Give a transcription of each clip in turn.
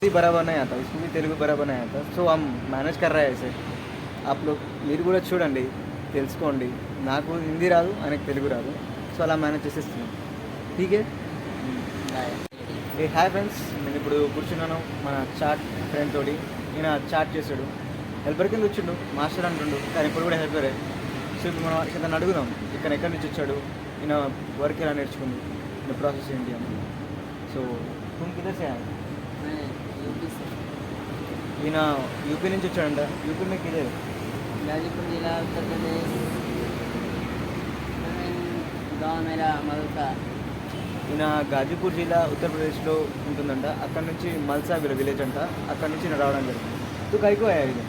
हिंदी बराबर नहीं आता, उसको भी तेलुगु बराबर नहीं आता, सो हम మేనేజ్ कर रहे हैं ऐसे. आप लोग మీరు కూడా చూడండి, తెలుసుకోండి. నాకు హిందీ రాదు, ఆయనకు తెలుగు రాదు, సో అలా మేనేజ్ చేసేస్తున్నాం. ఠీకే. ఏ హాయ్ ఫ్రెండ్స్, నేను ఇప్పుడు కూర్చున్నాను మన చాట్ ఫ్రెండ్ తోటి. ఈయన చాట్ చేశాడు, హెల్పర్ కింద వచ్చిండు, మాస్టర్ అంటుండు, కానీ ఇప్పుడు కూడా హెల్పరే. సో ఇప్పుడు మనం ఇతను అడుగుదాం, ఇక్కడ ఎక్కడి నుంచి వచ్చాడు, ఈయన వర్క్ ఎలా నేర్చుకుంది, ఈయన ప్రాసెస్ ఏంటి అని. సో తుమ్ కిధర్ సే ఆయే? यूपी से। ఈయన యూపీ నుంచి వచ్చాడంట. యూపీ में किधर? गाजीपुर जिला उत्तर प्रदेश। गाँव मेरा मलका। ఈయన గాజీపూర్ జిల్లా ఉత్తరప్రదేశ్లో ఉంటుందంట. అక్కడ నుంచి మల్సా విలేజ్ అంట, అక్కడ నుంచి నేను రావడం జరిగింది. తు కైకో ఆయా ఇది?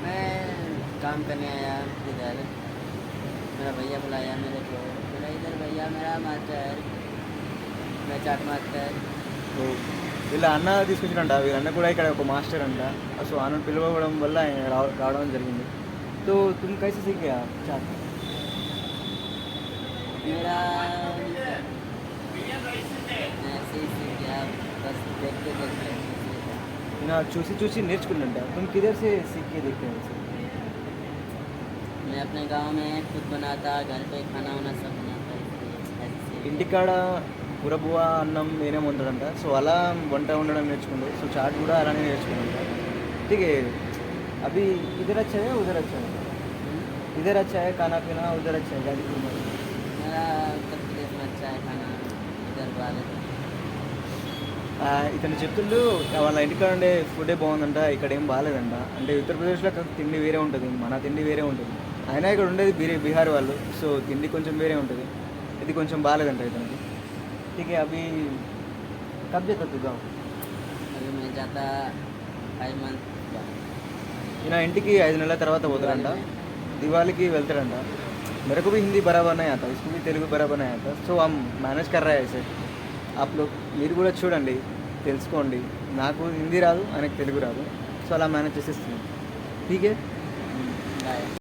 मैं काम करने आया इधर, मेरा भैया बुलाया मेरे को, मेरा इधर भैया मेरा मास्टर, मैं चाट मास्टर। సో వీళ్ళ అన్న తీసుకొచ్చినంట. వీళ్ళ అన్న కూడా ఇక్కడ ఒక మాస్టర్ అంట. సో అన్న పిలవడం వల్ల ఆయన రావడం జరిగింది. तो तुम कैसे सीखे आप चाट? मेरा ऐसे ही सीख गया, बस देखते देखते सीखा। ఈయన చూసి చూసి నేర్చుకున్నంట. तुम किधर से सीख के देखते हैं? मैं अपने गांव में खुद बनाता, घर पे खाना वाना सब बनाता, इसलिए ऐसे सीख गया। ఇంటికాడ కూరబువ అన్నం నేనే వండడంట. సో అలా వంట వండడం నేర్చుకుండు. సో చాట్ కూడా అలానే నేర్చుకున్నాంట. ठीक है, अभी इधर अच्छा है उधर अच्छा है? इधर अच्छा है खाना पीना, उधर अच्छा है गाजीपुर में? मेरा उत्तर प्रदेश में अच्छा है खाना, इधर वाले ఇతను చెప్తుండు వాళ్ళ ఇంటికాడ ఉండే ఫుడే బాగుందంట, ఇక్కడ ఏం బాగాలేదంట. అంటే ఉత్తరప్రదేశ్లో తిండి వేరే ఉంటుంది, మన తిండి వేరే ఉంటుంది. అయినా ఇక్కడ ఉండేది బీహార్ వాళ్ళు, సో తిండి కొంచెం వేరే ఉంటుంది. ఇది కొంచెం బాగాలేదంట ఇతనికి. ठीक है, अभी कब जाता तू गाँव? अभी मैं जाता 5 मंथ बाद। ఈయన ఇంటికి 5 నెలల తర్వాత పోతాడంట. దివాళీకి వెళ్తాడంట. मेरे को भी हिंदी बराबर नहीं आता, उसको भी तेलुगु बराबर नहीं आता, సో हम మేనేజ్ कर रहे हैं ऐसे. आप लोग మీరు కూడా చూడండి, తెలుసుకోండి. నాకు హిందీ రాదు, ఆయనకు తెలుగు రాదు, సో అలా మేనేజ్ చేసేస్తున్నాం. ठीक है. बाय।